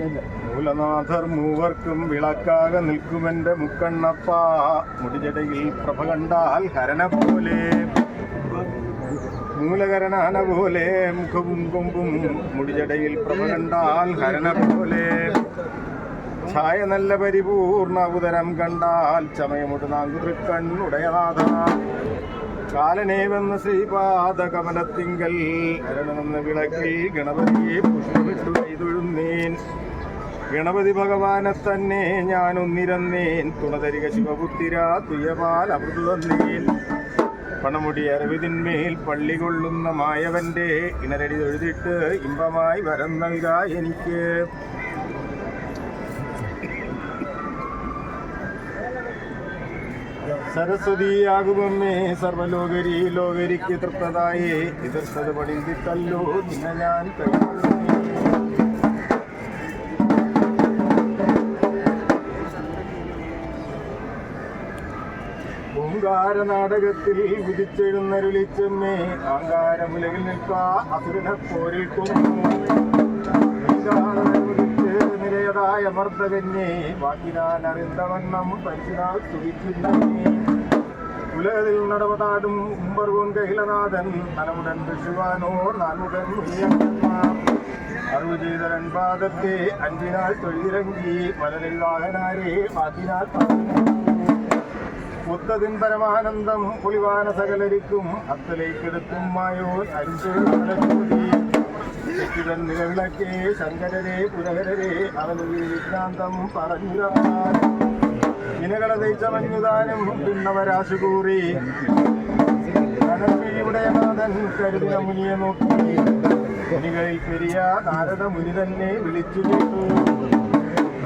മൂലനാഥർ മൂവർക്കും വിളക്കാകെ നിൽക്കുമെന്റെ മുക്കണ്ണപ്പ. മുടിജടയിൽ പ്രഭ കണ്ടാൽ ഹരന പോലെ, മൂലകരനാന പോലെ മുഖവും കൊമ്പും. മുടിജടയിൽ പ്രഭ കണ്ടാൽ ഹരന പോലെ, ഛായ നല്ല പരിപൂർണ ഉദരം കണ്ടാൽ ചമയമുട് നാങ്കുതൃക്കണ്ണുടയനാഥ. കാലനേവെന്ന ശ്രീപാദ കമലത്തിങ്കൽ അരണനെന്ന വിളക്കിൽ ഗണപതിയെ പുഷ്പമിട്ടു കൈതൊഴുന്നേൻ. ഗണപതി ഭഗവാനെ തന്നെ ഞാനൊന്നിരന്നേൻ. തുണതരിക ശിവപുത്തിര തുയപാൽ അമൃതു തന്നേൻ. പണമുടി അരവിതിന്മേൽ പള്ളി കൊള്ളുന്ന മായവന്റെ ഇണരടി തൊഴുതിട്ട് ഇമ്പമായി വരം നൽക എനിക്ക്. സരസ്വതിയാകുമമ്മേ സർവലോകരി ലോകരിക്ക് തൃപ്തതായേ. എതിർത്തത് പടിന്തിട്ടല്ലോ നിന്നെ ഞാൻ കൈകൊള്ളുന്നു. ഓങ്കാര നാടകത്തിൽ ഉദിച്ചെഴുന്നരുളിച്ചമ്മേ. ആങ്കാരമുലകിൽ നിൽക്കാ അസുരനെ പോരിൽ കൊന്നു. നിരയതായ മർദ്ദകന്യേ വാക്കിനാൻ അറിന്തവണ്ണം പരിശുനാൾ സ്തുതിക്കുന്നേ. ഉലകത്തിൽ നടവതാടും ഉമ്പർവും കൈലനാഥൻ നലമുടൻ വിഷുവാനോർ നാൽമുഖൻ അറിവ് ചെയ്ത രൺപാദത്തെ അഞ്ചിനാൾ തൊഴിലിറങ്ങി മലരിൽ വാഹനാരെ വാക്കിനാൽ ഒത്തതിൻ പരമാനന്ദം പൊളിവാന സകലരിക്കും അത്തലേക്കെടുക്കും മായോൻ അരിഞ്ചോതി. നിലവിളക്കേ ശങ്കരരെ പുരഹരരെ അവന് വിജ്ഞാന്തം പറഞ്ഞുരാൻ. ഇനകളെ ദൈച്ചമഞ്ഞുതാനും പിന്നവരാശുകൂറി കനൽവിഴിയുടെ നാഥൻ കരുതിന മുനിയെ നോക്കി. മുനികളിൽ പെരിയ നാരദ മുനി തന്നെ വിളിച്ചു കേട്ടു.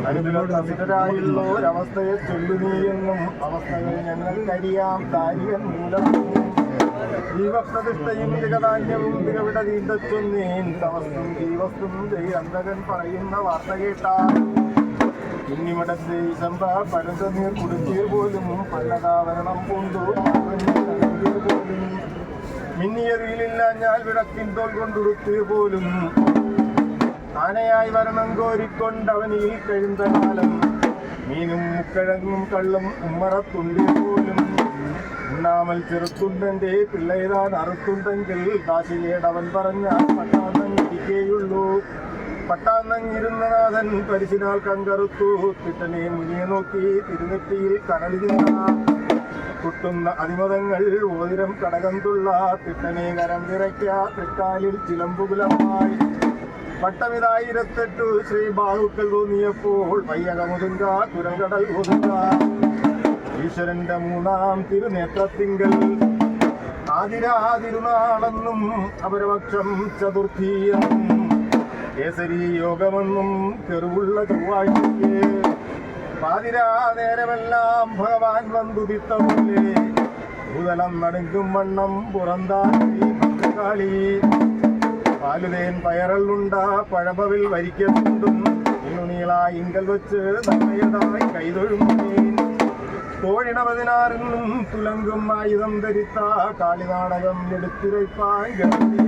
അനുദിനരായുള്ളൊരവസ്ഥയെ ചൊല്ലുനീയെന്നും അവസ്ഥകൾ ഞങ്ങൾക്കറിയാം ദാരികൻ മൂലം. ജീവപ്രതിഷ്ഠയും ജഗധാന്യവും തിരവിട നീന്തച്ചൊന്നേൻ. തവസ്തും ജീവസ്തും അന്തകൻ പറയുന്ന വാർത്ത കേട്ടാൽ ഇന്നിവിടത്തെ ശമ്പ പരന്ത നീർ കുടുക്കിയർ പോലും പല്ലതാവരണം കൊണ്ടു പോലും. മിന്നിയറിയിലില്ല ഞാൻ വിളക്കിൻ തോൽ കൊണ്ടുടുത്തിയർ പോലും. ആനയായി വരണം കോരിക്കൊണ്ടവനിൽ കഴിയുന്ന കാലം. മീനും മുക്കഴങ്ങും കള്ളും ഉമ്മറത്തുണ്ടിൽ പോലും. ഉണ്ണാമൽ ചെറുത്തുണ്ടെന്റെ പിള്ളേരാൻ അറുത്തുണ്ടെങ്കിൽ കാശിലേടവൻ പറഞ്ഞാൽ പട്ടാന്നങ്ങിരിക്കേയുള്ളൂ. പട്ടാന്നങ്ങിരുന്ന നാഥൻ പരിശിനാൽ കങ്കറുത്തു. തിട്ടനെ മുനിയെ നോക്കി തിരുനെറ്റിയിൽ കനലിരുന്ന കുട്ടുന്ന അതിമതങ്ങൾ ഓതിരം കടകം തുള്ള. തിട്ടനെ കരം വിറയ്ക്ക തൃക്കാലിൽ ചിലമ്പുകുലമായി. പട്ടമിതായിരത്തെട്ടു ശ്രീ ബാഹുക്കൾ തോന്നിയപ്പോൾ വയ്യകമുതുങ്ക കുരങ്കടൽ ഒതുങ്ക. ഈശ്വരന്റെ മൂന്നാം തിരുനേത്രത്തിങ്കൽ ആതിരാതിരുനാളെന്നും അപരപക്ഷം ചതുർത്ഥിയെന്നും കേസരി യോഗമെന്നും കെറുവുള്ള ചൊവ്വാഴ്ചയ്ക്ക് പാതിരാ നേരമെല്ലാം ഭഗവാൻ വന്നുദിത്ത പോലെ. ഭൂതലം നടുങ്കും വണ്ണം പുറന്താഴി ഭദ്രകാളി. പാലുതേൻ പയറലുണ്ട പഴപവിൽ വരിക്കത്തുണ്ടും നീളായി ഇങ്കൽ വെച്ച് നല്ലതായി കൈതൊഴുന്നേൻ. തോഴിണ16 തുലങ്കും ആയുധം ധരിത്ത കാളിനാടകം എടുത്തിരപ്പായി ഗണപതി.